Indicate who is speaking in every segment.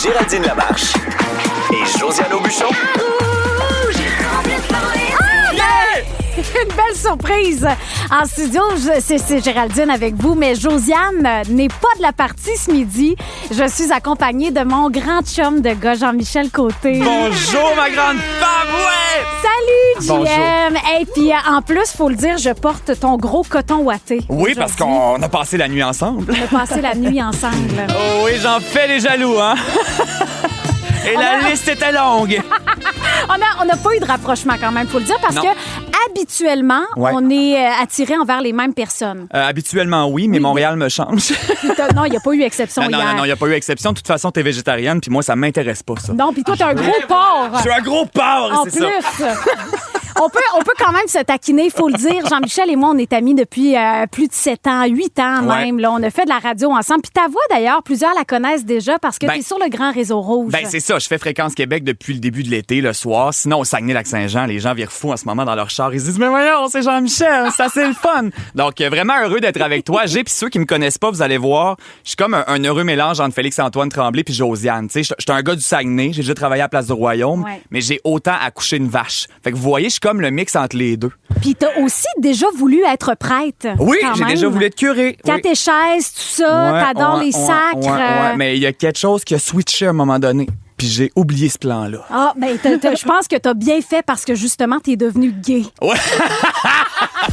Speaker 1: Géraldine Lamarche et Josiane Aubuchon.
Speaker 2: Une belle surprise. En studio, c'est Géraldine avec vous, mais Josiane n'est pas de la partie ce midi. Je suis accompagnée de mon grand chum de gars, Jean-Michel Côté.
Speaker 3: Bonjour, ma grande femme, ouais!
Speaker 2: Salut, JM! Et puis, en plus, faut le dire, je porte ton gros coton ouaté.
Speaker 3: Oui, parce qu'on a passé la nuit ensemble.
Speaker 2: On a passé la nuit ensemble.
Speaker 3: Oh oui, j'en fais les jaloux, hein? Et la liste était longue.
Speaker 2: On n'a pas eu de rapprochement quand même, faut le dire, parce que habituellement, on est attiré envers les mêmes personnes.
Speaker 3: Habituellement, oui, mais Montréal me change.
Speaker 2: Non, il n'y a pas eu exception hier.
Speaker 3: Non, il n'y a pas eu exception. De toute façon, t'es végétarienne, puis moi, ça m'intéresse pas, ça.
Speaker 2: Non, puis toi, t'es un gros porc.
Speaker 3: Je suis un gros porc, c'est ça.
Speaker 2: En plus... On peut quand même se taquiner, il faut le dire. Jean-Michel et moi, on est amis depuis plus de 7 ans, 8 ans même. Là, on a fait de la radio ensemble. Puis ta voix, d'ailleurs, plusieurs la connaissent déjà parce que tu es sur le grand réseau rouge.
Speaker 3: Ben, c'est ça. Je fais Fréquence Québec depuis le début de l'été, le soir. Sinon, au Saguenay-Lac-Saint-Jean, les gens virent fous en ce moment dans leur char. Ils se disent, mais voyons, c'est Jean-Michel, c'est assez le fun. Donc, vraiment heureux d'être avec toi. Puis ceux qui me connaissent pas, vous allez voir, je suis comme un heureux mélange entre Félix-Antoine Tremblay puis Josiane. Tu sais, je suis un gars du Saguenay. J'ai déjà travaillé à Place du Royaume, mais j'ai autant accouché une vache. Fait que vous voyez, je suis comme le mix entre les deux.
Speaker 2: Puis t'as aussi déjà voulu être prêtre.
Speaker 3: Oui, j'ai déjà voulu être curé.
Speaker 2: Catéchèse, tout ça, t'adores les sacres.
Speaker 3: Mais il y a quelque chose qui a switché à un moment donné. Puis j'ai oublié ce plan-là.
Speaker 2: Ah, ben je pense que t'as bien fait parce que justement, t'es devenu gay.
Speaker 3: Ouais.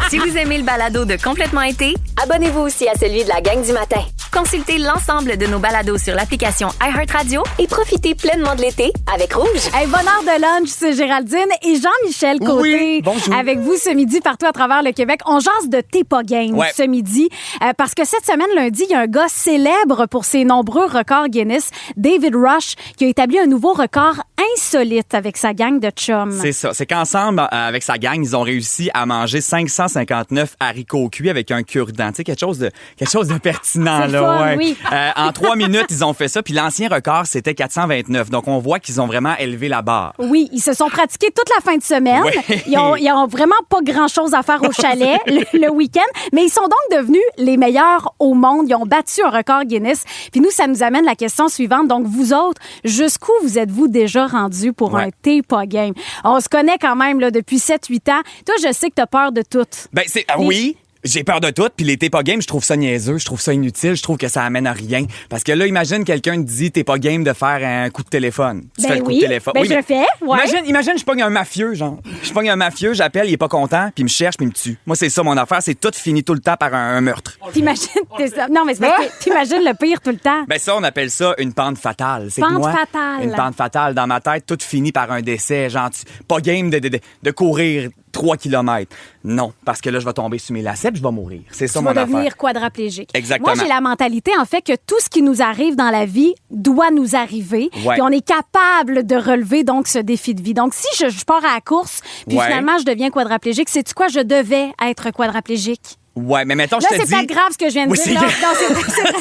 Speaker 4: Si vous aimez le balado de Complètement été,
Speaker 5: abonnez-vous aussi à celui de la gang du matin.
Speaker 4: consultez l'ensemble de nos balados sur l'application iHeartRadio
Speaker 5: et profitez pleinement de l'été avec Rouge.
Speaker 2: Hey, bonne heure de lunch, c'est Géraldine et Jean-Michel Côté.
Speaker 3: Oui, bonjour.
Speaker 2: Avec vous ce midi partout à travers le Québec. On jase de T'es pas game ce midi parce que cette semaine, lundi, il y a un gars célèbre pour ses nombreux records Guinness, David Rush, qui a établi un nouveau record insolite avec sa gang de chums.
Speaker 3: C'est ça. C'est qu'ensemble, avec sa gang, ils ont réussi à manger 559 haricots cuits avec un cure-dent. Tu sais, quelque chose de pertinent,
Speaker 2: c'est
Speaker 3: là.
Speaker 2: Fun, oui.
Speaker 3: En 3 minutes, ils ont fait ça. Puis l'ancien record, c'était 429. Donc, on voit qu'ils ont vraiment élevé la barre.
Speaker 2: Oui, ils se sont pratiqués toute la fin de semaine.
Speaker 3: Ouais.
Speaker 2: Ils ont vraiment pas grand-chose à faire au chalet le week-end. Mais ils sont donc devenus les meilleurs au monde. Ils ont battu un record Guinness. Puis nous, ça nous amène la question suivante. Donc, vous autres, jusqu'où vous êtes-vous déjà rendus pour un T'es pas game? On se connaît quand même là, depuis 7-8 ans. Toi, je sais que t'as peur de tout.
Speaker 3: Ben, oui. J'ai peur de tout, puis les T'es pas game, je trouve ça niaiseux, je trouve ça inutile, je trouve que ça amène à rien. Parce que là, imagine quelqu'un te dit T'es pas game de faire un coup de téléphone. Tu fais le coup de téléphone.
Speaker 2: Ben, je le fais,
Speaker 3: Imagine, je pogne un mafieux, genre. Je pogne un mafieux, j'appelle, il est pas content, puis il me cherche, puis il me tue. Moi, c'est ça mon affaire, c'est tout fini tout le temps par un meurtre.
Speaker 2: T'imagines, non, mais c'est parce que t'imagines le pire tout le temps.
Speaker 3: Ben ça, on appelle ça une pente fatale. C'est
Speaker 2: pente
Speaker 3: que moi,
Speaker 2: fatale.
Speaker 3: Une pente fatale. Dans ma tête, tout finit par un décès. Genre, pas game de courir 3 km. Non, parce que là, je vais tomber sur mes lacets, puis je vais mourir. C'est ça
Speaker 2: tu
Speaker 3: mon
Speaker 2: vas
Speaker 3: affaire.
Speaker 2: devenir quadriplégique.
Speaker 3: Exactement.
Speaker 2: Moi, j'ai la mentalité, en fait, que tout ce qui nous arrive dans la vie doit nous arriver.
Speaker 3: Ouais.
Speaker 2: Puis on est capable de relever, donc, ce défi de vie. Donc, si je pars à la course, puis finalement, je deviens quadriplégique, sais-tu quoi? Je devais être quadriplégique.
Speaker 3: Ouais, mais mettons,
Speaker 2: là,
Speaker 3: je te dis...
Speaker 2: c'est pas grave ce que je viens de dire.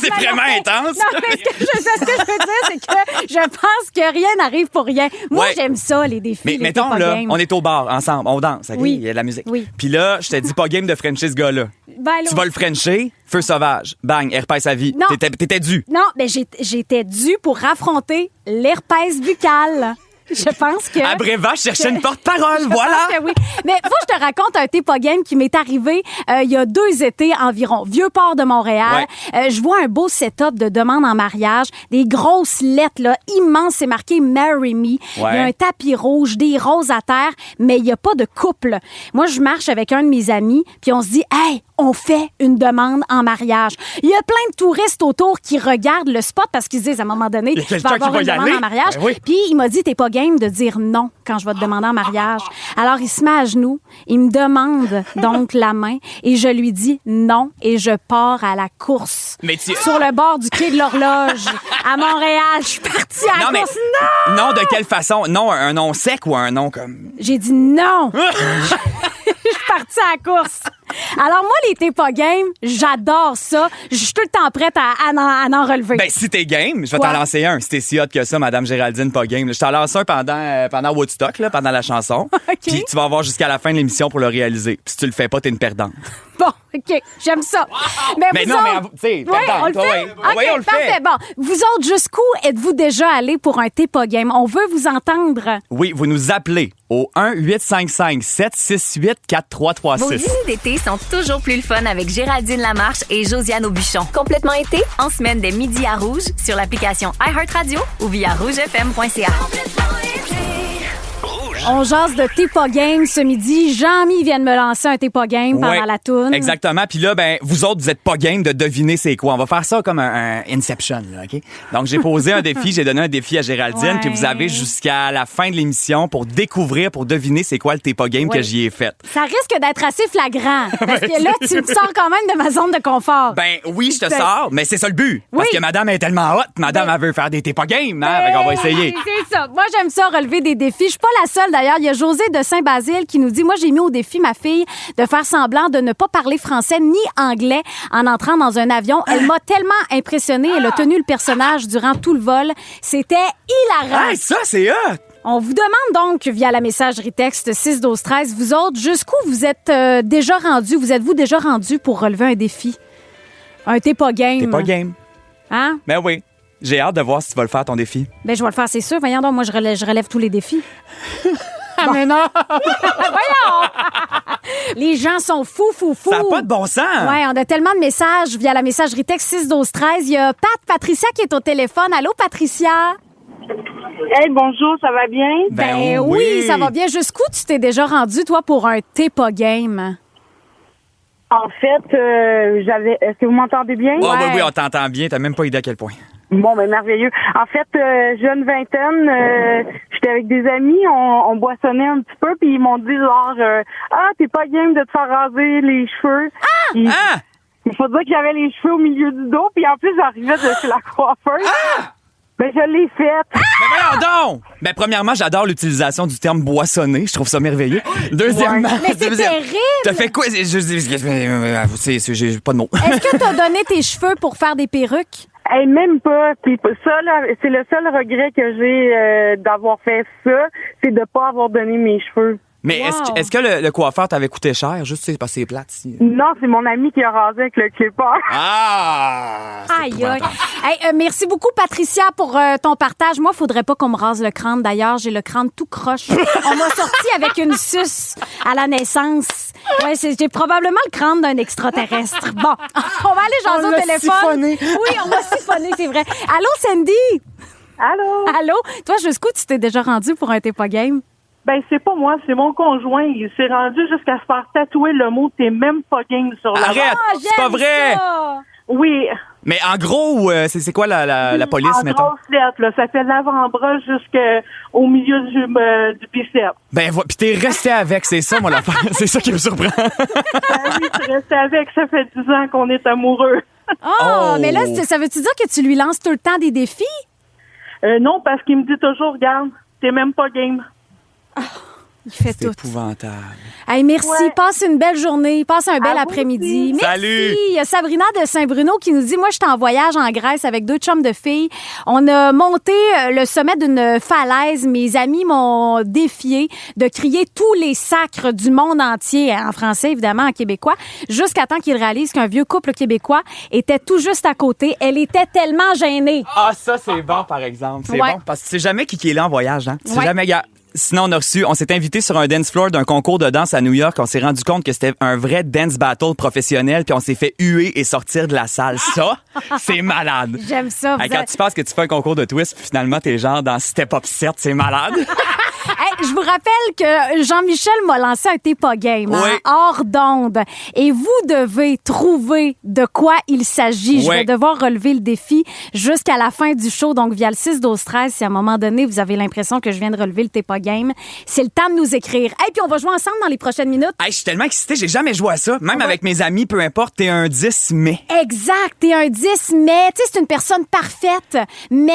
Speaker 3: C'est vraiment intense.
Speaker 2: Non, mais ce que je veux dire, c'est que je pense que rien n'arrive pour rien. Moi, j'aime ça, les défis.
Speaker 3: Mais mettons, là, on est au bar ensemble, on danse, OK? Il y a de la musique.
Speaker 2: Oui.
Speaker 3: Puis là, je te dis pas game de Frencher ce gars-là.
Speaker 2: Ben,
Speaker 3: tu vas le Frencher, feu sauvage, bang, herpès à vie.
Speaker 2: Non.
Speaker 3: T'étais dû.
Speaker 2: Non, mais j'étais due pour affronter l'herpès buccal. Je pense que...
Speaker 3: Abréva, je cherchais une porte-parole, voilà!
Speaker 2: Je pense que oui. Mais faut que je te raconte un T'es pas game qui m'est arrivé il y a 2 étés environ. Vieux-port de Montréal. Je vois un beau setup de demande en mariage. Des grosses lettres, là, immenses. C'est marqué « Marry me ». Il y a un tapis rouge, des roses à terre, mais il n'y a pas de couple. Moi, je marche avec un de mes amis, puis on se dit « Hey, on fait une demande en mariage ». Il y a plein de touristes autour qui regardent le spot parce qu'ils se disent à un moment donné « Je vais avoir une demande en mariage ». Puis il m'a dit « T'es pas game de dire non quand je vais te demander en mariage. » Alors, il se met à genoux, il me demande donc la main et je lui dis non et je pars à la course. Sur le bord du quai de l'Horloge à Montréal. Je suis partie à la course. Non!
Speaker 3: Non, de quelle façon? Non, un nom sec ou un nom comme...
Speaker 2: J'ai dit non! Je suis partie à la course. Alors moi, les T'es pas game, j'adore ça. Je suis tout le temps prête à en relever.
Speaker 3: Ben, si t'es game, je vais t'en lancer un. Si t'es si hot que ça, Madame Géraldine pas game. Je t'en lance un pendant Woodstock, là, pendant la chanson.
Speaker 2: Okay.
Speaker 3: Puis tu vas avoir jusqu'à la fin de l'émission pour le réaliser. Puis si tu le fais pas, t'es une perdante.
Speaker 2: Bon, OK, j'aime ça.
Speaker 3: Mais
Speaker 2: vous
Speaker 3: non, mais
Speaker 2: autres-
Speaker 3: tu sais,
Speaker 2: Oui,
Speaker 3: attends,
Speaker 2: on le
Speaker 3: toi,
Speaker 2: fait?
Speaker 3: oui.
Speaker 2: OK,
Speaker 3: Oui, on le
Speaker 2: parfait.
Speaker 3: fait.
Speaker 2: Bon, vous autres, jusqu'où êtes-vous déjà allés pour un thé pas game? On veut vous entendre.
Speaker 3: Oui, vous nous appelez au 1-855-768-4336.
Speaker 4: Vos dîners d'été sont toujours plus le fun avec Géraldine Lamarche et Josiane Aubuchon.
Speaker 5: Complètement été?
Speaker 4: En semaine dès midi à Rouge, sur l'application iHeartRadio ou via rougefm.ca.
Speaker 2: On jase de thé pas game ce midi. Jean-Mi vient de me lancer un thé pas game pendant
Speaker 3: Ouais,
Speaker 2: la toune.
Speaker 3: Exactement. Puis là, ben, vous autres, vous êtes pas game de deviner c'est quoi. On va faire ça comme un Inception, là, OK? Donc, j'ai posé un défi, j'ai donné un défi à Géraldine,
Speaker 2: Ouais.
Speaker 3: puis vous avez jusqu'à la fin de l'émission pour découvrir, pour deviner c'est quoi le t'es pas game
Speaker 2: Ouais.
Speaker 3: que j'y ai fait.
Speaker 2: Ça risque d'être assez flagrant. Parce que là, tu me sors quand même de ma zone de confort.
Speaker 3: Ben oui, je te
Speaker 2: C'est-
Speaker 3: sors, mais c'est ça le but. Parce
Speaker 2: Oui.
Speaker 3: que madame est tellement hot, madame, elle veut faire des t'es pas game, hein? Fait qu'on va essayer.
Speaker 2: C'est ça. Moi, j'aime ça, relever des défis. Je suis pas la seule, d'ailleurs. Il y a José de Saint-Basile qui nous dit, moi, j'ai mis au défi ma fille de faire semblant de ne pas parler français ni anglais en entrant dans un avion. Elle m'a tellement impressionnée. Elle a tenu le personnage durant tout le vol. C'était hilarant.
Speaker 3: Hey, ça, c'est hot!
Speaker 2: On vous demande donc, via la messagerie texte 6-12-13, vous autres, jusqu'où vous êtes déjà rendus? Vous êtes-vous déjà rendus pour relever un défi? Un t'es pas game.
Speaker 3: T'es pas game.
Speaker 2: Hein?
Speaker 3: Ben oui. J'ai hâte de voir si tu vas le faire, ton défi.
Speaker 2: Ben, je vais le faire, c'est sûr. Voyons donc, moi, je relève tous les défis.
Speaker 3: Ah, mais non!
Speaker 2: Les gens sont fous.
Speaker 3: Ça n'a pas de bon sens!
Speaker 2: Ouais, on a tellement de messages via la messagerie texte 6-12-13. Il y a Patricia qui est au téléphone. Allô, Patricia?
Speaker 6: Hey, bonjour, ça va bien?
Speaker 2: Ben oui, ça va bien. Jusqu'où tu t'es déjà rendu, toi, pour un t'es pas game?
Speaker 6: En fait, est-ce que vous m'entendez bien?
Speaker 3: Ah
Speaker 2: Ouais.
Speaker 3: oui, on t'entend bien. T'as même pas idée à quel point.
Speaker 6: Bon, ben merveilleux. En fait, jeune vingtaine, j'étais avec des amis, on boissonnait un petit peu, puis ils m'ont dit genre, t'es pas game de te faire raser les cheveux. Puis,
Speaker 3: Ah!
Speaker 6: il faut dire que j'avais les cheveux au milieu du dos, puis en plus j'arrivais de chez la coiffeuse. Ben je l'ai faite.
Speaker 3: Mais voyons donc! Ben, premièrement, j'adore l'utilisation du terme boissonner. Je trouve ça merveilleux. Deuxièmement...
Speaker 2: Mais c'est terrible!
Speaker 3: T'as fait quoi? J'ai pas de mots.
Speaker 2: Est-ce que t'as donné tes cheveux pour faire des perruques?
Speaker 6: Hey, même pas. Puis ça, là, c'est le seul regret que j'ai d'avoir fait ça, c'est de pas avoir donné mes cheveux.
Speaker 3: Mais
Speaker 2: Wow.
Speaker 3: est-ce que le coiffeur t'avait coûté cher? Juste, c'est parce que c'est plate ici.
Speaker 6: Non, c'est mon ami qui a rasé avec le clipper.
Speaker 3: Ah! c'est
Speaker 2: Aïe, aïe.
Speaker 3: épouvantable.
Speaker 2: Hey, merci beaucoup, Patricia, pour ton partage. Moi, faudrait pas qu'on me rase le crâne. D'ailleurs, j'ai le crâne tout croche. On m'a sorti avec une suce à la naissance. Ouais, j'ai probablement le crâne d'un extraterrestre. Bon, on va aller jaser
Speaker 3: On
Speaker 2: au
Speaker 3: l'a
Speaker 2: téléphone.
Speaker 3: siphonné.
Speaker 2: Oui, on va siphonner, c'est vrai. Allô, Sandy?
Speaker 6: Allô?
Speaker 2: Allô? Toi, jusqu'où tu t'es déjà rendu pour un T'es pas game?
Speaker 6: Ben, c'est pas moi, c'est mon conjoint. Il s'est rendu jusqu'à se faire tatouer le mot « t'es même pas game » sur la
Speaker 3: Arrête! C'est pas
Speaker 2: j'aime
Speaker 3: vrai!
Speaker 2: ça.
Speaker 6: Oui,
Speaker 3: Mais en gros, c'est quoi la police,
Speaker 6: en
Speaker 3: mettons?
Speaker 6: grosse lettre, là. Ça fait l'avant-bras jusqu'au milieu du biceps.
Speaker 3: Ben, puis t'es resté avec, c'est ça, moi, l'affaire. C'est ça qui me surprend.
Speaker 6: Ben oui, je suis restée avec, ça fait 10 ans qu'on est amoureux.
Speaker 2: Oh,
Speaker 3: Oh.
Speaker 2: mais là, ça veut-tu dire que tu lui lances tout le temps des défis?
Speaker 6: Non, parce qu'il me dit toujours, regarde, t'es même pas game.
Speaker 2: Il fait
Speaker 3: C'est
Speaker 2: tout.
Speaker 3: épouvantable.
Speaker 2: Hey, merci.
Speaker 6: Ouais.
Speaker 2: Passe une belle journée. Passe un bel
Speaker 6: À vous
Speaker 2: après-midi.
Speaker 6: aussi.
Speaker 2: Merci.
Speaker 3: Salut.
Speaker 2: Il y a Sabrina de Saint-Bruno qui nous dit, moi, j'étais en voyage en Grèce avec 2 chums de filles. On a monté le sommet d'une falaise. Mes amis m'ont défié de crier tous les sacres du monde entier, en français, évidemment, en québécois, jusqu'à temps qu'ils réalisent qu'un vieux couple québécois était tout juste à côté. Elle était tellement gênée.
Speaker 3: Ah, ça, c'est bon, par exemple. C'est
Speaker 2: Ouais.
Speaker 3: bon. Parce que tu sais jamais qui est là en voyage, hein? Tu sais
Speaker 2: Ouais.
Speaker 3: jamais, gars. Sinon, on s'est invité sur un dance floor d'un concours de danse à New York. On s'est rendu compte que c'était un vrai dance battle professionnel, puis on s'est fait huer et sortir de la salle. Ça, c'est malade.
Speaker 2: J'aime ça. Vous
Speaker 3: Hey, quand
Speaker 2: avez-
Speaker 3: tu penses que tu fais un concours de twist, puis finalement, t'es genre dans Step Up 7, c'est malade.
Speaker 2: Hey, je vous rappelle que Jean-Michel m'a lancé un T'es pas game, hein,
Speaker 3: Oui.
Speaker 2: hors d'onde. Et vous devez trouver de quoi il s'agit. Je
Speaker 3: Oui.
Speaker 2: vais devoir relever le défi jusqu'à la fin du show. Donc, via le 6-12-13, si à un moment donné, vous avez l'impression que je viens de relever le T'es pas game, c'est le temps de nous écrire. Et puis on va jouer ensemble dans les prochaines minutes.
Speaker 3: Hey, je suis tellement excité, j'ai jamais joué à ça. Même avec mes amis, peu importe, t'es un 10 mai.
Speaker 2: Exact. T'es un 10, mais tu sais, c'est une personne parfaite. Mais...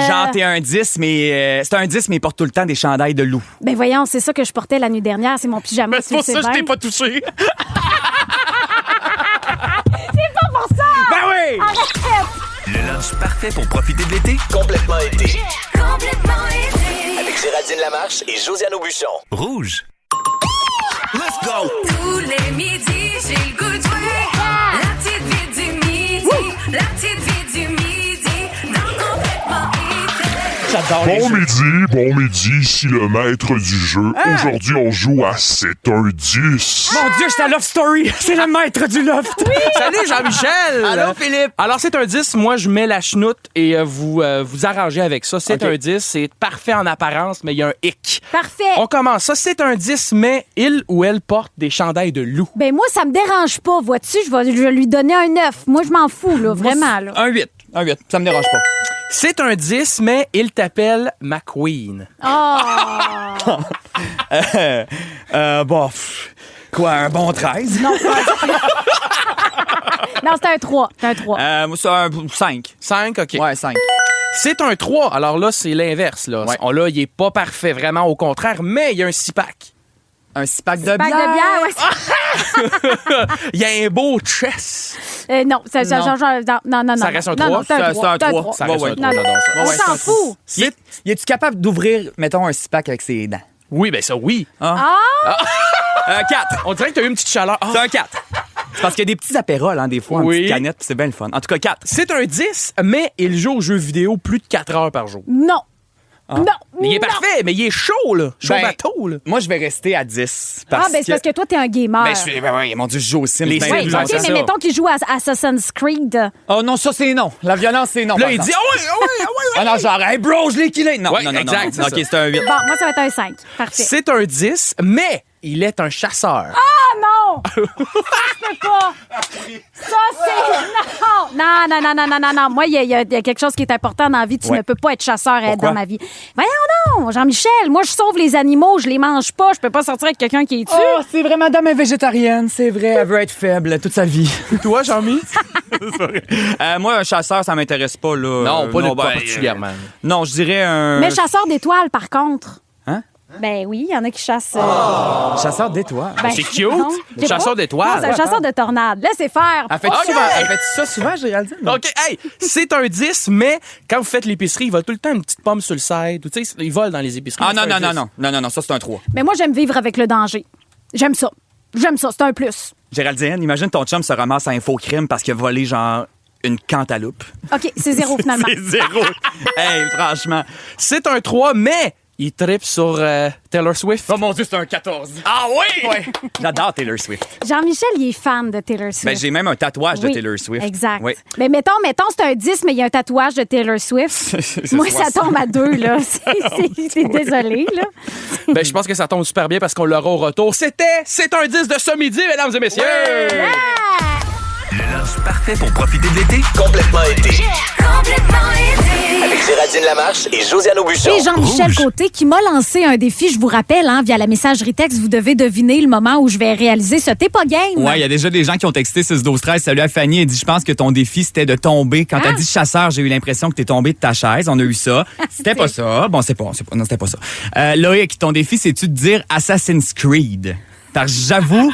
Speaker 3: Genre, t'es un 10, mais c'est un 10, mais il porte tout le temps des chandails de loup.
Speaker 2: Ben voyons, c'est ça que je portais la nuit dernière. C'est mon pyjama. tu le sais bien.
Speaker 3: pas touché.
Speaker 2: C'est pas pour ça!
Speaker 3: Ben oui!
Speaker 2: Arrête!
Speaker 1: Le lunch parfait pour profiter de l'été. Complètement été. Avec Géraldine Lamarche et Josiane Aubuchon. Rouge. Let's go!
Speaker 4: Tous les midis, j'ai le goût de
Speaker 3: J'adore les
Speaker 7: Bon
Speaker 3: jeux.
Speaker 7: midi, ici le maître du jeu. Aujourd'hui, on joue à C'est un 10.
Speaker 3: Mon Dieu, c'est à Love Story. C'est le maître du loft.
Speaker 8: Salut Jean-Michel!
Speaker 3: Allô, Philippe.
Speaker 8: Alors, c'est un 10. Moi, je mets la chenoute et vous arrangez avec ça. C'est
Speaker 3: OK.
Speaker 8: un 10. C'est parfait en apparence, mais il y a un hic.
Speaker 2: Parfait.
Speaker 8: On commence. Ça, c'est un 10, mais il ou elle porte des chandails de loup.
Speaker 2: Ben moi, ça me dérange pas, vois-tu? Je vais lui donner un 9. Moi, je m'en fous, là, vraiment. Là.
Speaker 3: Un 8. Un 8. Ça me dérange pas.
Speaker 8: C'est un 10, mais il t'appelle ma queen.
Speaker 2: Oh!
Speaker 3: Bon, quoi, un bon 13?
Speaker 2: Non, c'est un 3. C'est un 3.
Speaker 3: Moi, c'est un 5.
Speaker 8: 5, OK.
Speaker 3: Ouais, 5.
Speaker 8: C'est un 3. Alors là, c'est l'inverse. Là.
Speaker 3: Ouais.
Speaker 8: Là, il est pas parfait, vraiment, au contraire, mais il y a un 6-pack.
Speaker 3: Un 6-pack de
Speaker 2: Pack
Speaker 3: bière.
Speaker 2: de bière, ouais.
Speaker 8: Il y a un beau chess.
Speaker 2: Non, ça, non.
Speaker 8: Ça reste un
Speaker 2: Non,
Speaker 8: 3?
Speaker 2: non, c'est un 3.
Speaker 3: C'est un 3.
Speaker 8: Ça reste
Speaker 3: Ouais,
Speaker 8: un
Speaker 3: ouais.
Speaker 8: 3,
Speaker 2: Non, non.
Speaker 8: j'adore ça.
Speaker 2: On
Speaker 3: Ouais,
Speaker 2: s'en
Speaker 3: c'est un
Speaker 2: fout.
Speaker 3: Y es-tu capable d'ouvrir, mettons, un 6-pack avec ses dents?
Speaker 8: Oui, ben ça, oui.
Speaker 3: 4.
Speaker 8: On dirait que t'as eu une petite chaleur. Ah.
Speaker 3: C'est un 4. C'est parce qu'il y a des petits apérols, hein, des fois, en
Speaker 8: Oui.
Speaker 3: petites canettes, puis c'est bien le fun. En tout cas, 4.
Speaker 8: C'est un 10, mais il joue aux jeux vidéo plus de 4 heures par jour.
Speaker 2: Non. Non.
Speaker 8: Mais il est
Speaker 2: non.
Speaker 8: parfait, mais il est chaud, là. Chaud
Speaker 3: Ben,
Speaker 8: bateau, là.
Speaker 3: Moi, je vais rester à 10.
Speaker 2: Ah, ben c'est parce que toi, t'es un gamer.
Speaker 3: Oui, mon Dieu, je joue au Sims.
Speaker 8: Les
Speaker 3: ben,
Speaker 8: Sims,
Speaker 2: Oui,
Speaker 3: plus
Speaker 8: ouais,
Speaker 2: OK,
Speaker 8: c'est
Speaker 3: longtemps.
Speaker 2: mais
Speaker 8: ça.
Speaker 2: mettons qu'il joue à Assassin's Creed.
Speaker 3: Oh non, ça, c'est non. La violence, c'est non.
Speaker 8: Là,
Speaker 3: par
Speaker 8: il dit,
Speaker 3: exemple.
Speaker 8: ouais.
Speaker 3: Ah non, genre, hey bro, je l'ai killé. Non,
Speaker 8: Ouais,
Speaker 3: non, non,
Speaker 8: exact,
Speaker 3: non.
Speaker 8: c'est
Speaker 3: OK,
Speaker 8: ça.
Speaker 3: c'est un 8.
Speaker 2: Bon, moi, ça va être un 5. Parfait.
Speaker 8: C'est un 10, mais il est un chasseur.
Speaker 2: Ah non! Ça se peut pas! Ça, c'est... Non! Moi, il y a quelque chose qui est important dans la vie. Tu
Speaker 3: Ouais.
Speaker 2: ne peux pas être chasseur et être
Speaker 3: Pourquoi?
Speaker 2: dans ma vie. Voyons non, Jean-Michel. Moi, je sauve les animaux. Je les mange pas. Je peux pas sortir avec quelqu'un qui est tue.
Speaker 3: Oh, c'est vrai, madame est végétarienne, c'est vrai. Elle veut être faible toute sa vie.
Speaker 8: Toi, Jean-Mi?
Speaker 3: Moi, un chasseur, ça m'intéresse pas, là.
Speaker 8: Non, pas
Speaker 3: ben,
Speaker 8: particulièrement.
Speaker 3: non, je dirais un...
Speaker 2: Mais chasseur d'étoiles, par contre.
Speaker 3: Hein?
Speaker 2: Ben oui, il y en a qui chassent...
Speaker 3: Chasseur d'étoiles.
Speaker 2: ben,
Speaker 8: c'est cute.
Speaker 2: non, j'ai
Speaker 8: Chasseur
Speaker 2: pas.
Speaker 8: d'étoiles.
Speaker 2: Non, c'est un chasseur de tornades. Laissez faire.
Speaker 3: Elle fait ça souvent, Géraldine?
Speaker 8: OK, hey, c'est un 10, mais quand vous faites l'épicerie, il vole tout le temps une petite pomme sur le side. Tu sais, il vole dans les épiceries.
Speaker 3: Ah non,
Speaker 8: C'est un
Speaker 3: non,
Speaker 8: 10.
Speaker 3: non, ça c'est un 3.
Speaker 2: Mais moi, j'aime vivre avec le danger. J'aime ça. C'est un plus.
Speaker 3: Géraldine, imagine ton chum se ramasse à Infocrime parce qu'il a volé genre une cantaloupe.
Speaker 2: OK, c'est 0 finalement.
Speaker 3: C'est 0. Hey, franchement.
Speaker 8: C'est un 3, mais il tripe sur Taylor Swift.
Speaker 3: Oh mon Dieu, c'est un 14. Ah oui? Ouais. J'adore Taylor Swift.
Speaker 2: Jean-Michel, il est fan de Taylor Swift.
Speaker 3: Ben, j'ai même un tatouage de
Speaker 2: Oui,
Speaker 3: Taylor Swift.
Speaker 2: Exact.
Speaker 3: Oui.
Speaker 2: Mais mettons, c'est un 10, mais il y a un tatouage de Taylor Swift.
Speaker 3: C'est
Speaker 2: Moi,
Speaker 3: 60.
Speaker 2: ça tombe à 2, là. C'est désolé, là.
Speaker 8: Ben, je pense que ça tombe super bien parce qu'on l'aura au retour. C'est un 10 de ce midi, mesdames et messieurs.
Speaker 1: Le lunch parfait pour profiter de l'été. Complètement été. Avec Géraldine Lamarche et Josiane Aubuchon.
Speaker 2: Et Jean-Michel
Speaker 1: Rouge.
Speaker 2: Côté qui m'a lancé un défi, je vous rappelle, via la messagerie texte, vous devez deviner le moment où je vais réaliser ce T'es pas game.
Speaker 3: Ouais, il y a déjà des gens qui ont texté 6-12-13. Salut à Fanny, elle dit, je pense que ton défi, c'était de tomber. Quand t'as dit chasseur, j'ai eu l'impression que t'es tombé de ta chaise. On a eu ça. C'était pas ça. Bon, non, c'était pas ça. Loïc, ton défi, c'est-tu de dire Assassin's Creed? Parce que j'avoue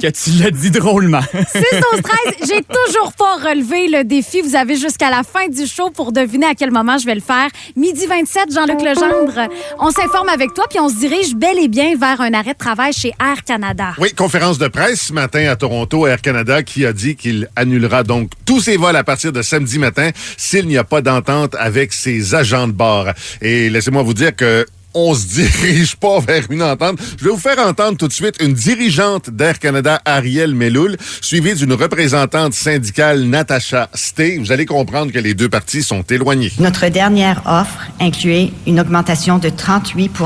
Speaker 3: que tu l'as dit drôlement.
Speaker 2: 6-12-13, j'ai toujours pas relevé le défi. Vous avez jusqu'à la fin du show pour deviner à quel moment je vais le faire. Midi 27, Jean-Luc Legendre. On s'informe avec toi, puis on se dirige bel et bien vers un arrêt de travail chez Air Canada.
Speaker 9: Oui, conférence de presse ce matin à Toronto, Air Canada qui a dit qu'il annulera donc tous ses vols à partir de samedi matin s'il n'y a pas d'entente avec ses agents de bord. Et laissez-moi vous dire que on se dirige pas vers une entente. Je vais vous faire entendre tout de suite une dirigeante d'Air Canada, Ariel Meloul, suivie d'une représentante syndicale, Natacha Stey. Vous allez comprendre que les deux parties sont éloignées.
Speaker 10: Notre dernière offre incluait une augmentation de 38 %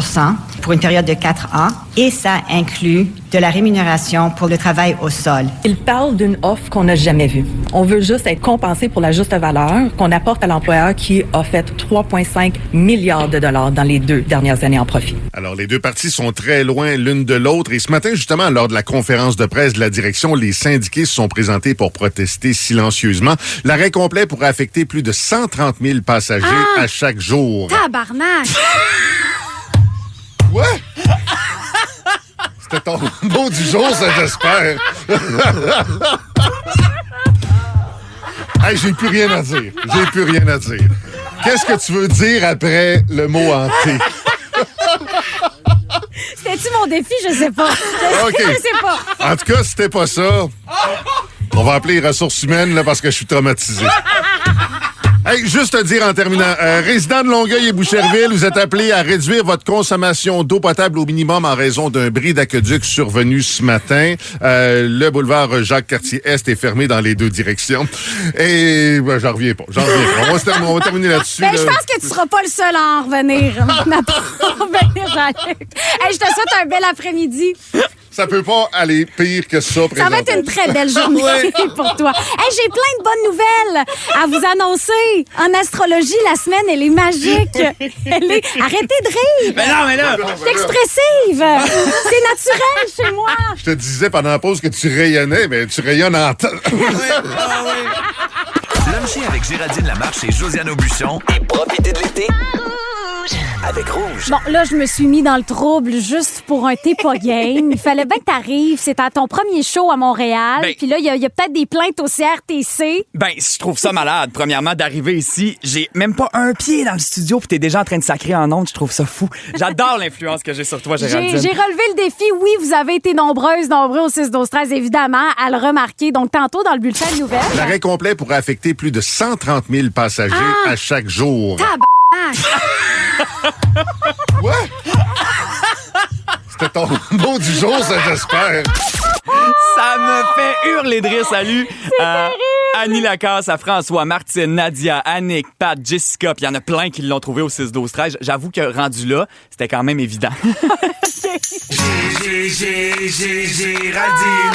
Speaker 10: pour une période de 4 ans et ça inclut de la rémunération pour le travail au sol.
Speaker 11: Il parle d'une offre qu'on n'a jamais vue. On veut juste être compensé pour la juste valeur qu'on apporte à l'employeur qui a fait 3,5 milliards de dollars dans les 2 dernières années en profit.
Speaker 9: Alors, les deux parties sont très loin l'une de l'autre. Et ce matin, justement, lors de la conférence de presse de la direction, les syndiqués se sont présentés pour protester silencieusement. L'arrêt complet pourrait affecter plus de 130 000 passagers à chaque jour.
Speaker 2: Tabarnak!
Speaker 9: Ouais? C'était ton mot du jour, ça, j'espère. Hey, j'ai plus rien à dire. Qu'est-ce que tu veux dire après le mot hanté?
Speaker 2: C'était-tu mon défi? Je sais pas.
Speaker 9: OK.
Speaker 2: Je sais pas.
Speaker 9: En tout cas, si c'était pas ça, on va appeler les ressources humaines là, parce que je suis traumatisé. Hey, juste te dire en terminant, résident de Longueuil et Boucherville, vous êtes appelés à réduire votre consommation d'eau potable au minimum en raison d'un bris d'aqueduc survenu ce matin. Le boulevard Jacques-Cartier-Est est fermé dans les deux directions. Et j'en reviens pas. On va terminer là-dessus.
Speaker 2: Ben, je pense que tu seras pas le seul à en revenir. Jean-Luc. Hey, je te souhaite un bel après-midi.
Speaker 9: Ça peut pas aller pire que ça, présentement.
Speaker 2: Ça va être une très belle journée pour toi. Hey, j'ai plein de bonnes nouvelles à vous annoncer. En astrologie, la semaine, elle est magique. Arrêtez de rire.
Speaker 3: Mais non, mais là...
Speaker 2: Je suis expressive. C'est naturel chez moi.
Speaker 9: Je te disais pendant la pause que tu rayonnais, mais tu rayonnes en temps.
Speaker 1: Luncher avec Géraldine Lamarche et Josiane Aubuchon et profiter de l'été avec Rouge.
Speaker 2: Bon, là, je me suis mis dans le trouble juste pour un T'es pas game. Il fallait bien que t'arrives. C'est à ton premier show à Montréal.
Speaker 3: Ben,
Speaker 2: puis là, il y a peut-être des plaintes au CRTC.
Speaker 3: Ben, je trouve ça malade. Premièrement, d'arriver ici, j'ai même pas un pied dans le studio puis t'es déjà en train de sacrer en ondes. Je trouve ça fou. J'adore l'influence que j'ai sur toi, Géraldine.
Speaker 2: J'ai relevé le défi. Oui, vous avez été nombreux au 6-12-13, évidemment, à le remarquer. Donc, tantôt, dans le bulletin de nouvelles...
Speaker 9: L'arrêt complet pourrait affecter plus de 130 000 passagers à chaque jour. Ouais? C'était ton mot du jour, ça, j'espère.
Speaker 3: Ça me fait hurler de rire. Salut à Annie Lacasse, à François, Martine, Nadia, Annick, Pat, Jessica, puis il y en a plein qui l'ont trouvé au 6-12-13. J'avoue que rendu là, c'était quand même évident.
Speaker 2: Oh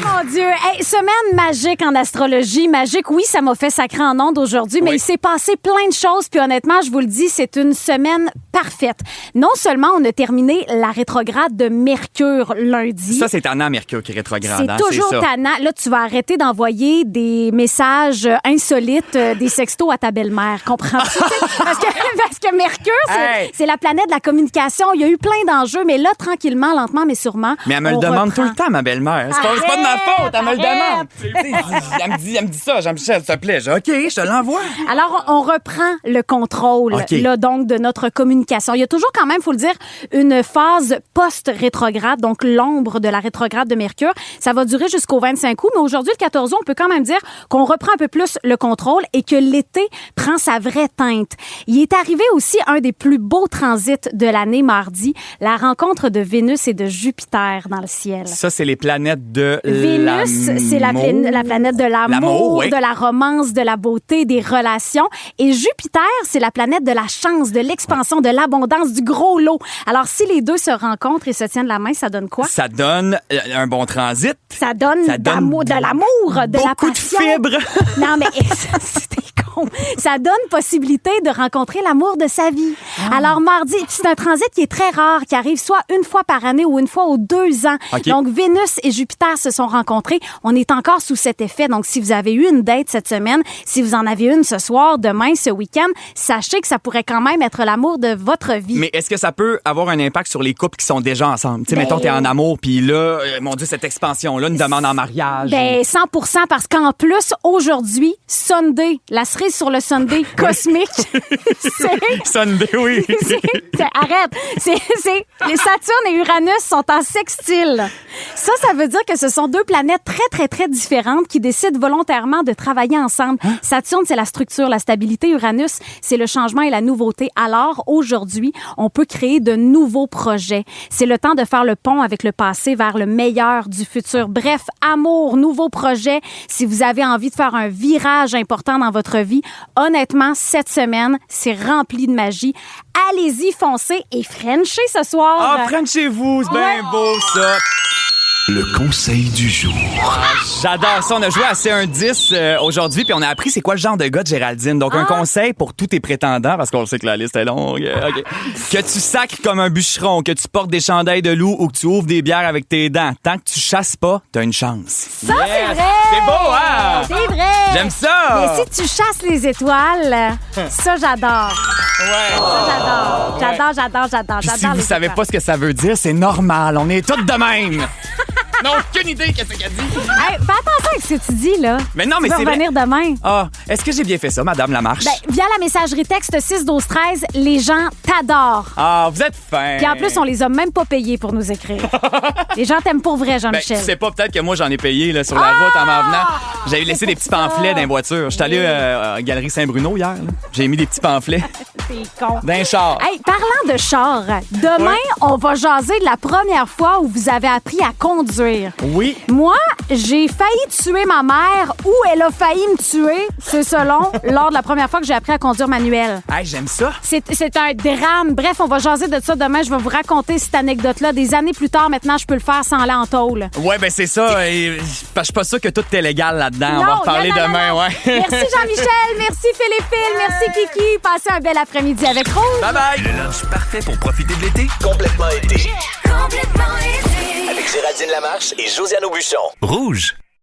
Speaker 2: mon Dieu! Hey, semaine magique en astrologie. Magique, oui, ça m'a fait sacrer en ondes aujourd'hui, mais il s'est passé plein de choses, puis honnêtement, je vous le dis, c'est une semaine parfaite. Non seulement on a terminé la rétrograde de Mercure lundi.
Speaker 3: Ça, c'est tannant, Mercure qui est rétrograde.
Speaker 2: C'est toujours tannant. Là, tu vas arrêter d'envoyer des messages insolites, des sextos à ta belle-mère. Comprends-tu? parce que Mercure, c'est la planète de la communication. Il y a eu plein d'enjeux, mais là, tranquillement, lentement, mais sûrement.
Speaker 3: Mais elle me le demande tout le temps, ma belle-mère. C'est pas de ma faute, elle me le demande. Elle me dit ça, Jean-Michel, s'il te plaît. OK, je te l'envoie.
Speaker 2: Alors, on reprend le contrôle, là, donc, de notre communication. Il y a toujours quand même, il faut le dire, une phase post-rétrograde, donc l'ombre de la rétrograde de Mercure. Ça va durer jusqu'au 25 août, mais aujourd'hui, le 14 août, on peut quand même dire qu'on reprend un peu plus le contrôle et que l'été prend sa vraie teinte. Il est arrivé aussi un des plus beaux transits de l'année mardi, la rencontre de Vénus et de Jupiter dans le ciel.
Speaker 3: Ça, c'est les planètes de
Speaker 2: Vénus, c'est la planète de l'amour, de la romance, de la beauté, des relations. Et Jupiter, c'est la planète de la chance, de l'expansion, de l'abondance, du gros lot. Alors, si les deux se rencontrent et se tiennent la main, ça donne quoi?
Speaker 3: Ça donne un bon transit.
Speaker 2: Ça donne de l'amour, de la passion.
Speaker 3: Beaucoup de fibres.
Speaker 2: Non, mais c'était con. Ça donne possibilité de rencontrer l'amour de sa vie. Alors, mardi, c'est un transit qui est très rare, qui arrive soit une fois par année ou une fois aux 2 ans. Donc, Vénus et Jupiter se sont rencontrés. On est encore sous cet effet. Donc, si vous avez eu une date cette semaine, si vous en avez une ce soir, demain, ce week-end, sachez que ça pourrait quand même être l'amour de votre vie.
Speaker 3: Mais est-ce que ça peut avoir un impact sur les couples qui sont déjà ensemble? Tu sais, mettons, t'es en amour, puis là, mon Dieu, cette expansion-là, une demande en mariage.
Speaker 2: Ben, 100%, parce qu'en plus, aujourd'hui, Sunday, la cerise sur le Sunday cosmique,
Speaker 3: Sunday, oui.
Speaker 2: Arrête. Les Saturne et Uranus sont en sextile. Ça veut dire que ce sont deux planètes très, très, très différentes qui décident volontairement de travailler ensemble. Saturne, c'est la structure, la stabilité. Uranus, c'est le changement et la nouveauté. Alors, aujourd'hui, on peut créer de nouveaux projets. C'est le temps de faire le pont avec le passé vers le meilleur du futur. Bref, amour, nouveaux projets. Si vous avez envie de faire un virage important dans votre vie, honnêtement, cette semaine, c'est rempli de magie. Allez-y, foncez et frenchez ce soir.
Speaker 3: Ah, frenchez-vous, c'est bien beau, ça.
Speaker 1: Le conseil du jour.
Speaker 3: J'adore ça. On a joué à C1-10 aujourd'hui, puis on a appris c'est quoi le genre de gars de Géraldine. Donc, un conseil pour tous tes prétendants, parce qu'on sait que la liste est longue. Que tu sacres comme un bûcheron, que tu portes des chandails de loup ou que tu ouvres des bières avec tes dents. Tant que tu chasses pas, t'as une chance.
Speaker 2: Ça, c'est vrai!
Speaker 3: C'est beau, hein?
Speaker 2: C'est vrai!
Speaker 3: J'aime ça!
Speaker 2: Mais si tu chasses les étoiles, ça, j'adore.
Speaker 3: Ouais.
Speaker 2: Ça, j'adore.
Speaker 3: Puis si vous savez pas ce que ça veut dire, c'est normal. On est tous de même. n'a aucune idée qu'est-ce qu'elle dit.
Speaker 2: Hey, fais attention avec ce que tu dis, là.
Speaker 3: Mais non, mais
Speaker 2: tu
Speaker 3: c'est
Speaker 2: vas revenir demain.
Speaker 3: Ah, est-ce que j'ai bien fait ça, Madame Lamarche?
Speaker 2: Ben, via la messagerie texte 6-12-13, les gens t'adorent.
Speaker 3: Ah, vous êtes fin.
Speaker 2: Puis en plus, on les a même pas payés pour nous écrire. Les gens t'aiment pour vrai,
Speaker 3: Ben,
Speaker 2: Jean-Michel.
Speaker 3: tu sais pas, peut-être que moi, j'en ai payé là, sur la route en m'en venant. J'avais laissé des petits pamphlets dans les voitures. J'étais allé à la Galerie Saint-Bruno hier. Là. J'ai mis des petits pamphlets.
Speaker 2: T'es con.
Speaker 3: D'un char.
Speaker 2: Hey, parlant de char, demain, on va jaser de la première fois où vous avez appris à conduire.
Speaker 3: Oui.
Speaker 2: Moi, j'ai failli tuer ma mère ou elle a failli me tuer, c'est selon, lors de la première fois que j'ai appris à conduire manuel.
Speaker 3: Hey, j'aime ça.
Speaker 2: C'est un drame. Bref, on va jaser de ça demain. Je vais vous raconter cette anecdote-là. Des années plus tard, maintenant, je peux le faire sans aller en tôle.
Speaker 3: Ouais, ben c'est ça. Et, je suis pas sûr que tout est légal là-dedans. On va
Speaker 2: Non,
Speaker 3: reparler
Speaker 2: non, non,
Speaker 3: demain,
Speaker 2: non.
Speaker 3: ouais.
Speaker 2: Merci Jean-Michel, merci Philippe, merci Kiki. Passez un bel après-midi avec Rouge.
Speaker 3: Bye bye.
Speaker 1: Le lunch parfait pour profiter de l'été. Complètement été.
Speaker 4: Complètement été.
Speaker 1: Avec Géraldine Lamarche et Josiane Aubuchon. Rouge.